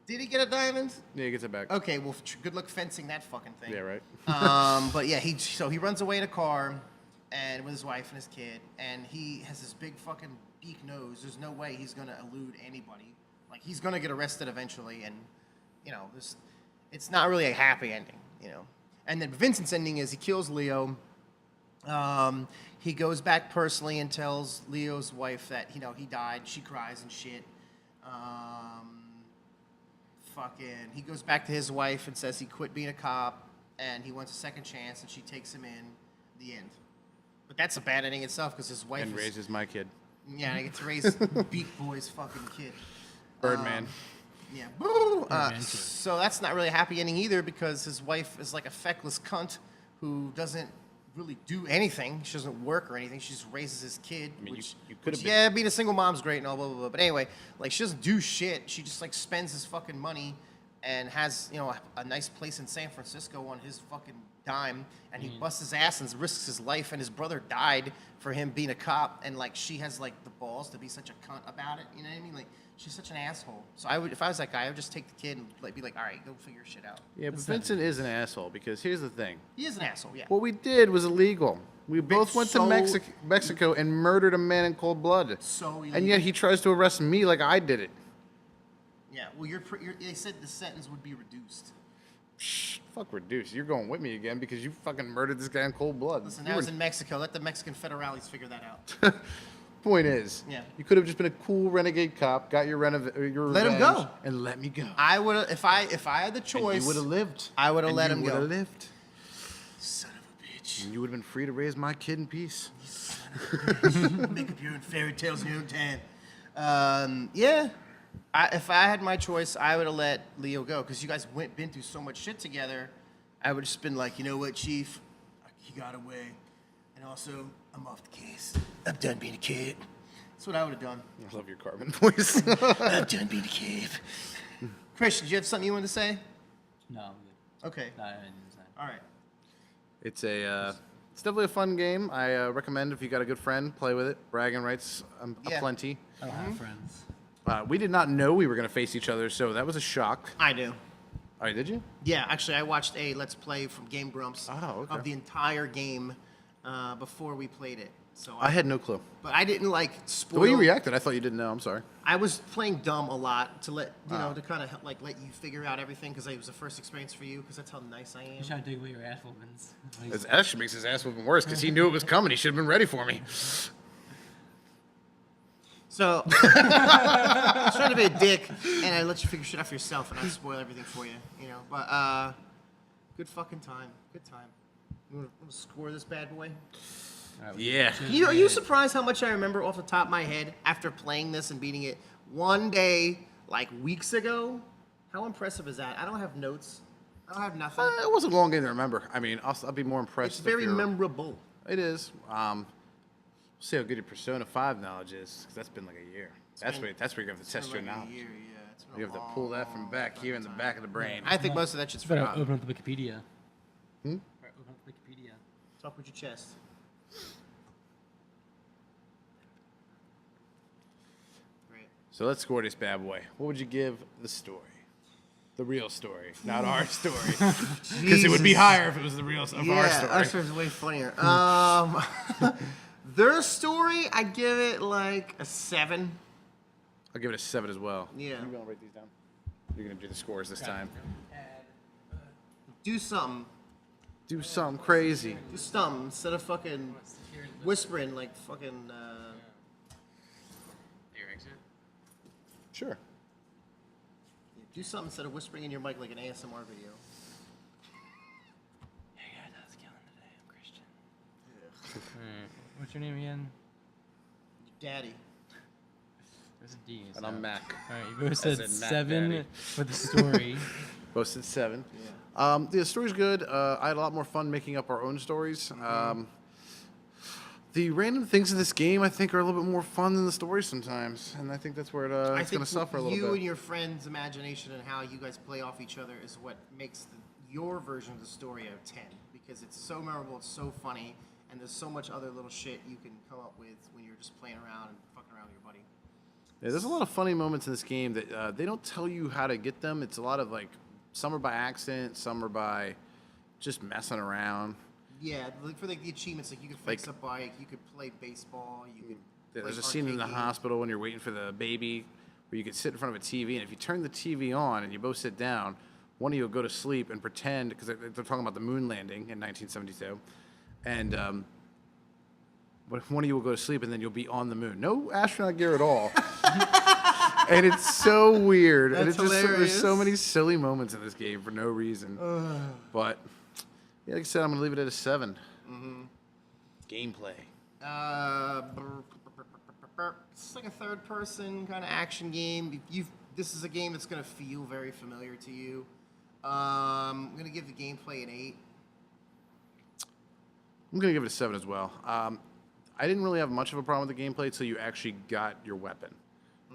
Did he get a diamond? Yeah, he gets it back. Okay, well, good luck fencing that fucking thing. Yeah, right. But yeah, he runs away in a car, and with his wife and his kid, and he has this big fucking beak nose. There's no way he's gonna elude anybody. Like he's gonna get arrested eventually, and it's not really a happy ending, And then Vincent's ending is he kills Leo. He goes back personally and tells Leo's wife that he died. She cries and shit. He goes back to his wife and says he quit being a cop and he wants a second chance, and she takes him in. The end. But that's a bad ending itself because his wife raises my kid. Yeah, I get to raise Beak Boy's fucking kid. Birdman. Yeah. Boo! So that's not really a happy ending either, because his wife is like a feckless cunt who doesn't really do anything. She doesn't work or anything. She just raises his kid. I mean, which, you could have yeah, being a single mom's great and all blah blah blah. But anyway, like she doesn't do shit. She just like spends his fucking money and has a nice place in San Francisco on his fucking dime, and he busts his ass and risks his life, and his brother died for him being a cop, and like she has like the balls to be such a cunt about it. You know what I mean? Like she's such an asshole. So if I was that guy, I would just take the kid and like be like, all right, go figure your shit out. Yeah, but Vincent is an asshole because here's the thing. He is an asshole. Yeah. What we did was illegal. We both went to Mexico and murdered a man in cold blood. So illegal. And yet he tries to arrest me like I did it. Yeah. Well, they said the sentence would be reduced. Shh, fuck reduce. You're going with me again because you fucking murdered this guy in cold blood. Listen, that was in Mexico. Let the Mexican federales figure that out. Point is, you could have just been a cool renegade cop, got your revenge, let him go, and let me go. I would, if I had the choice, you would have lived. I would have let him go. You would have lived. Son of a bitch. And you would have been free to raise my kid in peace. Son of a bitch. Make up your own fairy tales in your own time. Yeah. If I had my choice, I would have let Leo go, because you guys been through so much shit together. I would have just been like, you know what, Chief? He got away. And also, I'm off the case. I'm done being a kid. That's what I would have done. I love your Carbon voice. I'm done being a kid. Christian, did you have something you wanted to say? No, I'm good. Okay. No, I didn't say. All right. It's definitely a fun game. I recommend if you got a good friend, play with it. Bragging rights aplenty. I don't have friends. We did not know we were going to face each other, so that was a shock. I do. All right, did you? Yeah, actually, I watched a Let's Play from Game Grumps okay. of the entire game before we played it. So I had no clue. But I didn't like spoil. The way you reacted, I thought you didn't know. I'm sorry. I was playing dumb a lot to let to kind of like let you figure out everything, because it was the first experience for you, because that's how nice I am. He's trying to dig away your ass whoopings. His ass makes his ass whooping worse because he knew it was coming. He should have been ready for me. So I was trying to be a dick, and I let you figure shit out for yourself, and I spoil everything for you, But good fucking time. Good time. You want to score this bad boy? Yeah. Are you surprised how much I remember off the top of my head after playing this and beating it one day, like weeks ago? How impressive is that? I don't have notes. I don't have nothing. It wasn't a long game to remember. I mean, I'll be more impressed. It's very memorable. It is. See how good your Persona 5 knowledge is, because that's been like a year. That's where you have to test your knowledge. You have to pull that from back here in the back of the brain. I think most of that shit's Better forgotten. open up the Wikipedia. Hmm? Open up Wikipedia. Talk with your chest. Great. So let's score this bad boy. What would you give the story? The real story, not our story. Because it would be higher if it was the real of our story. Usher's way funnier. Their story, I give it like a 7. I'll give it a 7 as well. Yeah. You gonna write these down? You're gonna do the scores this time. Do something. Do something crazy. Do something instead of fucking whispering like fucking. Your exit? Sure. Do something instead of whispering in your mic like an ASMR video. Hey guys, how's it going today? I'm Christian. Alright, what's your name again? Daddy. There's a D. And I'm Mac. Alright, you both I said said Mac 7 Daddy. for the story. Both said 7. Yeah. The story's good. I had a lot more fun making up our own stories. The random things in this game, I think, are a little bit more fun than the story sometimes, and I think that's where it's going to suffer a little You bit. and your friends' imagination and how you guys play off each other is what makes your version of the story a 10, because it's so memorable, it's so funny, and there's so much other little shit you can come up with when you're just playing around and fucking around with your buddy. Yeah, there's a lot of funny moments in this game that they don't tell you how to get them. It's a lot of like, some are by accident, some are by just messing around. Yeah, like for the achievements, like you could fix a bike, you could play baseball, you could. Yeah, play there's a scene in the arcade games. hospital when you're waiting for the baby where you could sit in front of a TV, and if you turn the TV on and you both sit down, one of you will go to sleep and pretend, because they're talking about the moon landing in 1972, and one of you will go to sleep and then you'll be on the moon. No astronaut gear at all. And it's so weird. And That's it's just there's so hilarious. many silly moments in this game for no reason. But yeah, like I said, I'm gonna leave it at a 7. Gameplay. It's like a third-person kind of action game. This is a game that's gonna feel very familiar to you. I'm gonna give the gameplay an 8. I'm gonna give it a 7 as well. I didn't really have much of a problem with the gameplay until you actually got your weapon.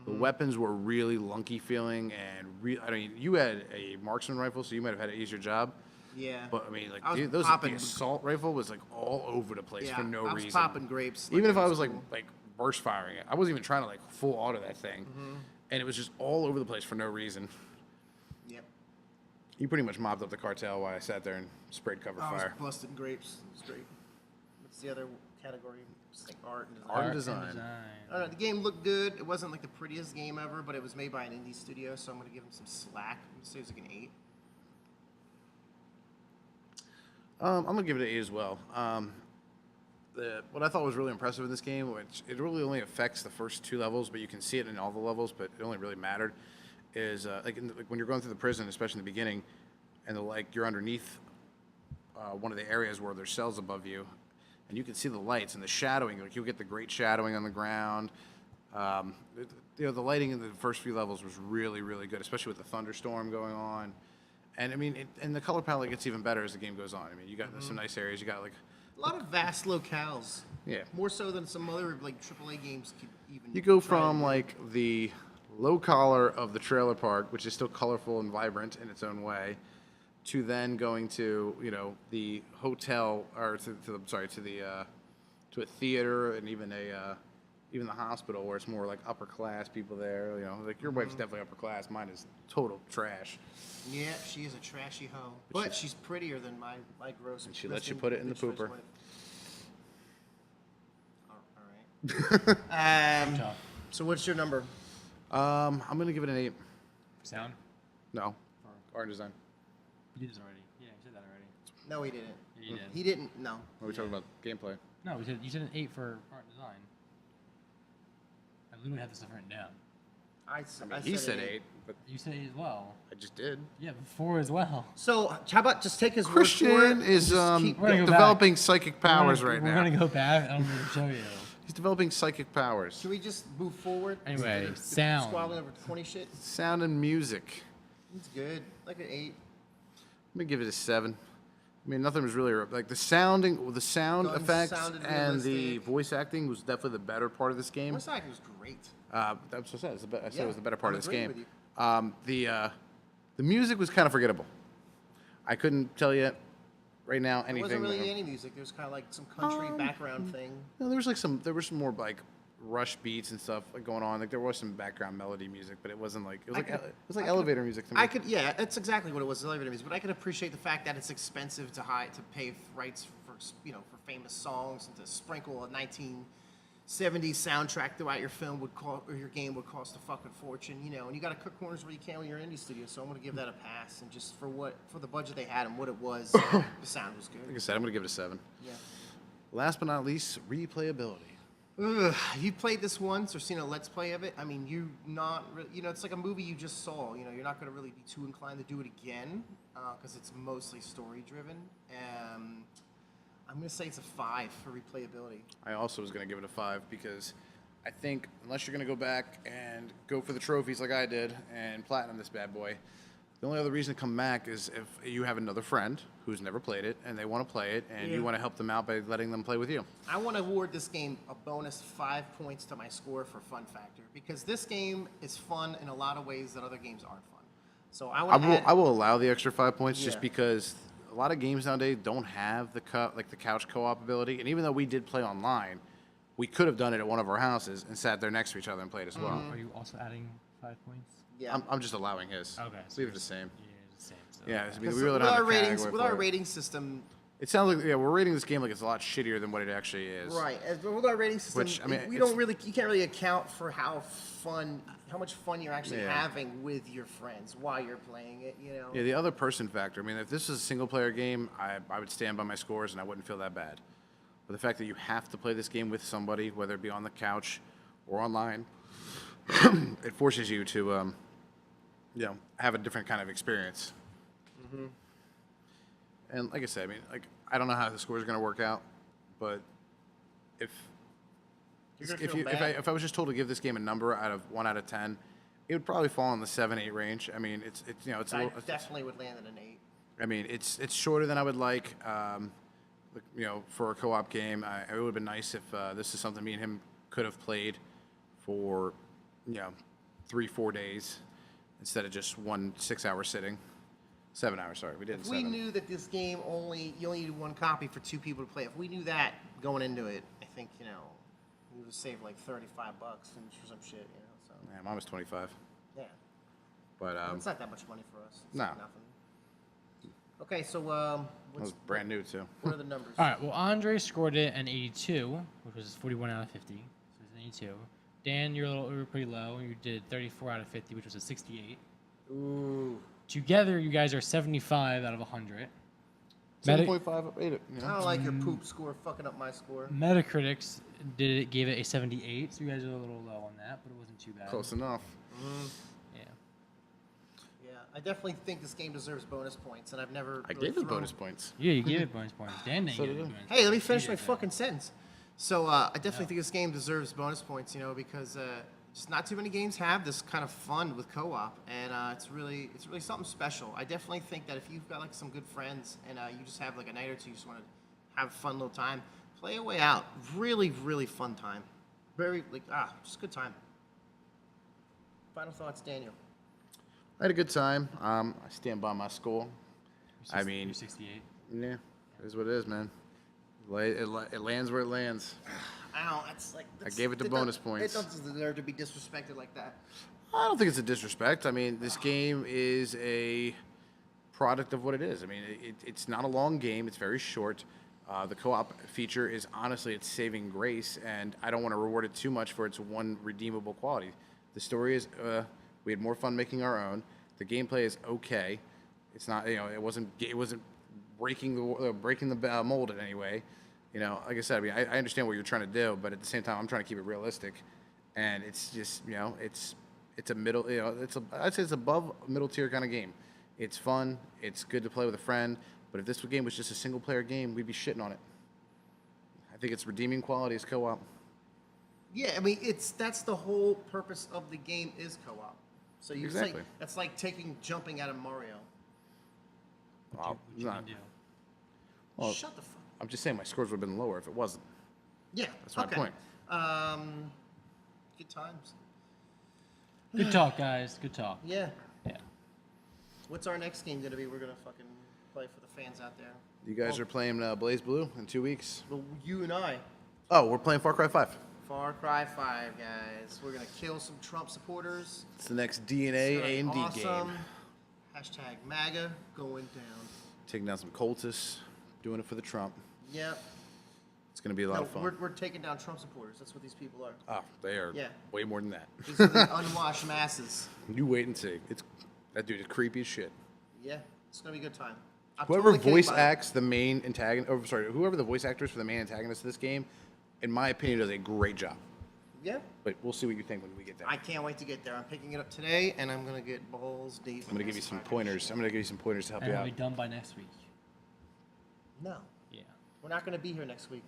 The weapons were really lunky feeling, and I mean, you had a marksman rifle, so you might have had an easier job. Yeah. But I mean, like I was the popping- assault rifle was like all over the place Yeah, for no I was reason. popping grapes. Even like if it I was cool. like burst firing it, I wasn't even trying to like full auto that thing, and it was just all over the place for no reason. Yep. You pretty much mopped up the cartel while I sat there and sprayed cover I was fire. busting grapes. It was great. What's the other category? It's like art and design. Art and design. I don't know, the game looked good. It wasn't like the prettiest game ever, but it was made by an indie studio, so I'm gonna give them some slack. I'm gonna say it's like an 8. I'm gonna give it an 8 as well. What I thought was really impressive in this game, which it really only affects the first 2 levels, but you can see it in all the levels, but it only really mattered, is like when you're going through the prison, especially in the beginning, and you're underneath one of the areas where there's cells above you, and you can see the lights and the shadowing. Like you'll get the great shadowing on the ground. The lighting in the first few levels was really, really good, especially with the thunderstorm going on. And I mean, and the color palette gets even better as the game goes on. I mean, you got some nice areas. You got like A lot of vast locales. Yeah. More so than some other like AAA games could even. you go try to from do. like the low collar of the trailer park, which is still colorful and vibrant in its own way, to then going to the hotel or to a theater and even the hospital where it's more like upper class people there. Like your wife's definitely upper class. Mine is total trash. Yeah, she is a trashy hoe, but she's prettier than my gross. And she lets you resting put it in the bitch pooper. wife. All right. Tough. So what's your number? I'm gonna give it an 8. Sound? No, art and design. You did this already. Yeah, you said that already. No, he didn't. You did. He didn't. No. What are we talking about? Gameplay. No, you said an 8 for art and design. I literally have this stuff written down. I He said 8, but You said 8 as well. I just did. Yeah, 4 as well. So how about just take his word for Christian it is and just keep We're gonna go developing psychic powers right We're now. gonna go back. I'm gonna show you. He's developing psychic powers. Can we just move forward? Anyway, Instead of sound. Squabbling over 20 shit. Sound and music. It's good. Like an 8. I'm gonna give it a 7. I mean, nothing was really like the sound Guns effects sounded and the realistic. voice acting was definitely the better part of this game. Voice acting was great. That's what I said. I said it was the better part I'm of this agreeing game. with you. The music was kind of forgettable. I couldn't tell you right now There anything. wasn't really any music. There was kind of like some country background thing. No, there was some more like rush beats and stuff like going on. Like there was some background melody music, but it wasn't like it was I like could- it was like I could- elevator music to me. Yeah, that's exactly what it was, elevator music. But I can appreciate the fact that it's expensive to pay rights for for famous songs and to sprinkle a 1970s soundtrack throughout your film or your game would cost a fucking fortune, and you got to cut corners where you can when you're in indie studio. So I'm gonna give that a pass, and just for the budget they had and what it was, the sound was Like I good. said, I'm gonna give it a 7. Yeah. Last but not least, replayability. Ugh, you played this once or seen a let's play of it? I mean, it's like a movie you just saw. You're not going to really be too inclined to do it again because it's mostly story driven. I'm going to say it's a 5 for replayability. I also was gonna give it a 5 because I think unless you're gonna go back and go for the trophies like I did and platinum this bad boy, the only other reason to come back is if you have another friend who's never played it and they want to play it and Yeah. you want to help them out by letting them play with you. I want to award this game a bonus 5 points to my score for fun factor because this game is fun in a lot of ways that other games aren't fun. So I want to I will allow the extra 5 points just Yeah. because a lot of games nowadays don't have the couch co-op ability. And even though we did play online, we could have done it at one of our houses and sat there next to each other and played as well. Are you also adding 5 points? Yeah. I'm just allowing his. Okay. Leave it the same. Yeah, the same. So. Yeah, I mean, Because we really with don't have our a ratings, category with for our it. rating system, It sounds like we're rating this game like it's a lot shittier than what it actually is. right? With our rating system, Which, I mean, you it's- can't really account for how much fun you're actually Yeah. having with your friends while you're playing it. Yeah, the other person factor. I mean, if this is a single player game, I would stand by my scores and I wouldn't feel that bad. But the fact that you have to play this game with somebody, whether it be on the couch or online, it forces you to, have a different kind of experience. And like I said, I mean, like I don't know how the score is going to work out, but if You're gonna if feel you bad. if I was just told to give this game a number out of 1 out of 10, it would probably fall in the 7-8 range. I mean, it's a I little, definitely would land at an 8. I mean, it's shorter than I would like. For a co-op game, it would have been nice if this is something me and him could have played for, 3-4 days instead of just 1 6-hour sitting. 7 hours, sorry, we didn't. If we 7. knew that this game you only need 1 copy for 2 people to play, if we knew that going into it, I think we would have saved like $35 and for some shit. So Yeah, mine was 25, yeah. but It's not that much money for us. It's No. like nothing. Okay, so it was brand new too. what are the numbers? All right. Well, Andre scored it an 82, which was 41 out of 50. So it's an 82. Dan, you were pretty low. You did 34 out of 50, which was a 68. Ooh. Together, you guys are 75 out of 100. 7.5, ate it. I don't like your poop score fucking up my score. Metacritics gave it a 78, so you guys are a little low on that, but it wasn't too bad. Close enough. Yeah. Yeah, I definitely think this game deserves bonus points, and I've never. I really gave it thrown- bonus points. Yeah, you gave it bonus points. Dan didn't So give it did I. bonus Hey, let me points. finish He my did, fucking sentence. So I definitely think this game deserves bonus points, because just not too many games have this kind of fun with co-op, and it's really something special. I definitely think that if you've got like some good friends and you just have like a night or two, you just want to have a fun little time, play A Way Out. Really, really fun time. Very just good time. Final thoughts, Daniel. I had a good time. I stand by my score. I mean, You're 68. yeah, it is what it is, man. It lands where it lands. I don't. It's like gave it the bonus points. It doesn't deserve to be disrespected like that. I don't think it's a disrespect. I mean, this game is a product of what it is. I mean, it's not a long game. It's very short. The co-op feature is honestly its saving grace, and I don't want to reward it too much for its one redeemable quality. The story is we had more fun making our own. The gameplay is okay. It's not it wasn't breaking the mold in any way. Like I said, I mean, I understand what you're trying to do, but at the same time, I'm trying to keep it realistic, and it's just it's a middle I'd say it's above middle tier kind of game. It's fun. It's good to play with a friend. But if this game was just a single player game, we'd be shitting on it. I think its redeeming quality is co-op. Yeah, I mean that's the whole purpose of the game is co-op. So you Exactly. say that's like jumping out of Mario. Well, What you not- can do. well, Shut the fuck. I'm just saying my scores would have been lower if it wasn't. Yeah, That's my okay. point. Good times. Good talk, guys. Good talk. Yeah. Yeah. What's our next game gonna be? We're gonna fucking play for the fans out there. You guys are playing Blaze Blue in 2 weeks. Well, you and I. Oh, we're playing Far Cry 5. Far Cry 5, guys. We're gonna kill some Trump supporters. It's the next It's DNA gonna be A and D awesome. game. Hashtag MAGA going down. Taking down some cultists, doing it for the Trump. Yep. It's gonna be a lot No, of fun. we're taking down Trump supporters. That's what these people are. Oh, they are Yeah. way more than that. These are the unwashed masses. You wait and see. That dude is creepy as shit. Yeah, it's gonna be a good time. Whoever Totally kidding, voice by the way. acts the main antagonist, oh, sorry, whoever the voice actors for the main antagonist of this game, in my opinion, does a great job. Yeah. But we'll see what you think when we get there. I can't wait to get there. I'm picking it up today, and I'm gonna get balls deep. I'm gonna give you some pointers. I'm gonna give you some pointers to help And you it'll out. be done by next week. No, Yeah. we're not gonna be here next week.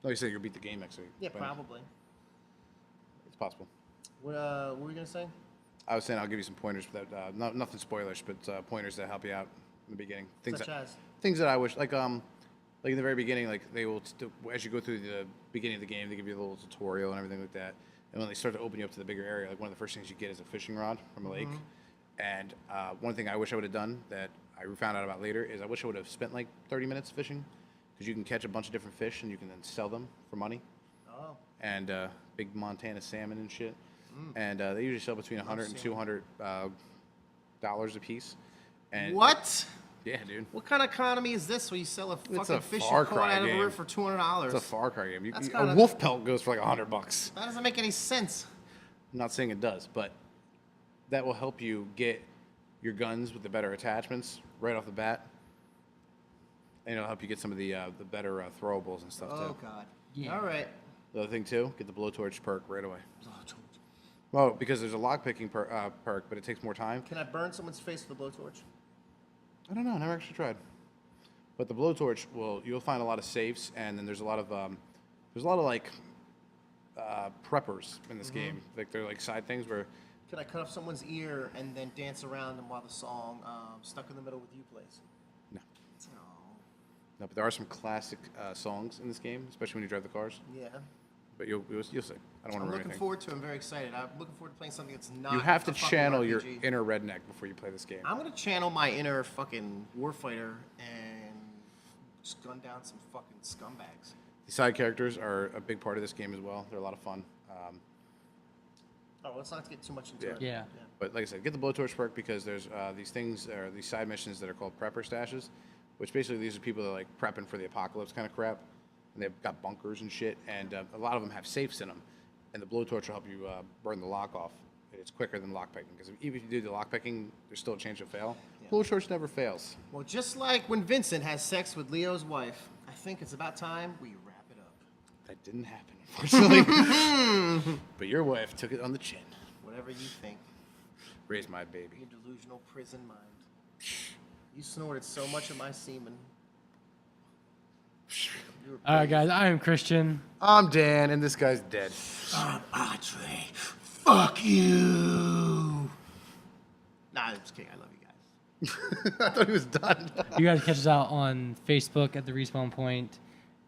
No, you said you'll beat the game next week. Yeah, but probably. It's possible. What were we gonna say? I was saying I'll give you some pointers, but nothing spoilers, but pointers that help you out in the beginning. Such as? Things that I wish, like in the very beginning, like they will, as you go through the beginning of the game, they give you a little tutorial and everything like that. And when they start to open you up to the bigger area, like one of the first things you get is a fishing rod from a lake. And one thing I wish I would have done that I found out about later is I wish I would have spent like 30 minutes fishing, because you can catch a bunch of different fish and you can then sell them for money. Oh. And big Montana salmon and shit. And they usually sell between $100 and $200 dollars a piece. And What? Yeah, dude. What kind of economy is this where you sell a fucking a fish Far you caught Cry out of a game. river for $200? It's a Far Cry game. That's A kinda- wolf pelt goes for like $100. That doesn't make any sense. I'm not saying it does, but that will help you get your guns with the better attachments right off the bat. And it'll help you get some of the better throwables and stuff Oh too. God. Yeah. All right. The other thing too, get the blowtorch perk right away. Well, because there's a lockpicking perk, but it takes more time. Can I burn someone's face with a blowtorch? I don't know. I never actually tried. But the blowtorch you'll find a lot of safes, and then there's a lot of like preppers in this game. Like they're like side things where Can I cut off someone's ear and then dance around them while the song "Stuck in the Middle with You" plays? no, Oh. no. But there are some classic songs in this game, especially when you drive the cars. Yeah. But you'll see. I don't want to I'm ruin looking anything. forward to it. I'm very excited. I'm looking forward to playing something that's not. You have to a fucking channel your RPG. inner redneck before you play this game. I'm gonna channel my inner fucking warfighter and just gun down some fucking scumbags. The side characters are a big part of this game as well. They're a lot of fun. Oh, let's not get too much into Yeah. it. Yeah. But like I said, get the blowtorch perk because there's these things or these side missions that are called prepper stashes, which basically these are people that are like prepping for the apocalypse kind of crap, and they've got bunkers and shit, and a lot of them have safes in them, and the blowtorch will help you burn the lock off. It's quicker than lockpicking because even if you do the lockpicking, there's still a chance to fail. Yeah. Blowtorch never fails. Well, just like when Vincent has sex with Leo's wife, I think it's about time we wrap it up. That didn't happen, unfortunately. But your wife took it on the chin. Whatever you think. Raised my baby. Your delusional prison mind. You snorted so much of my semen. You were All right, guys. I am Christian. I'm Dan, and this guy's dead. I'm Andre. Fuck you. Nah, I'm just kidding. I love you guys. I thought he was done. You guys catch us out on Facebook at The Respawn Point,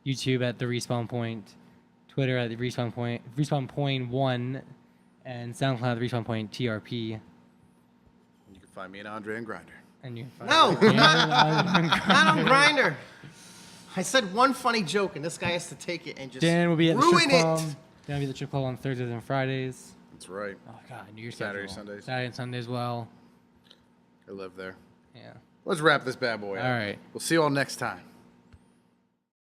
YouTube at The Respawn Point, Twitter at The Respawn Point, Respawn Point 1, and SoundCloud at The Respawn Point TRP. You can find me at Andrei and Grinder. And you can No, find not on Grinder. I said one funny joke, and this guy has to take it and just Dan will be at the ruin strip club. it. Dan will be at the strip club on Thursdays and Fridays. That's right. Oh God, New Year's Saturday, schedule. Sundays. Saturday and Sunday as well. I live there. Yeah. Let's wrap this bad boy up. All right. We'll see you all next time.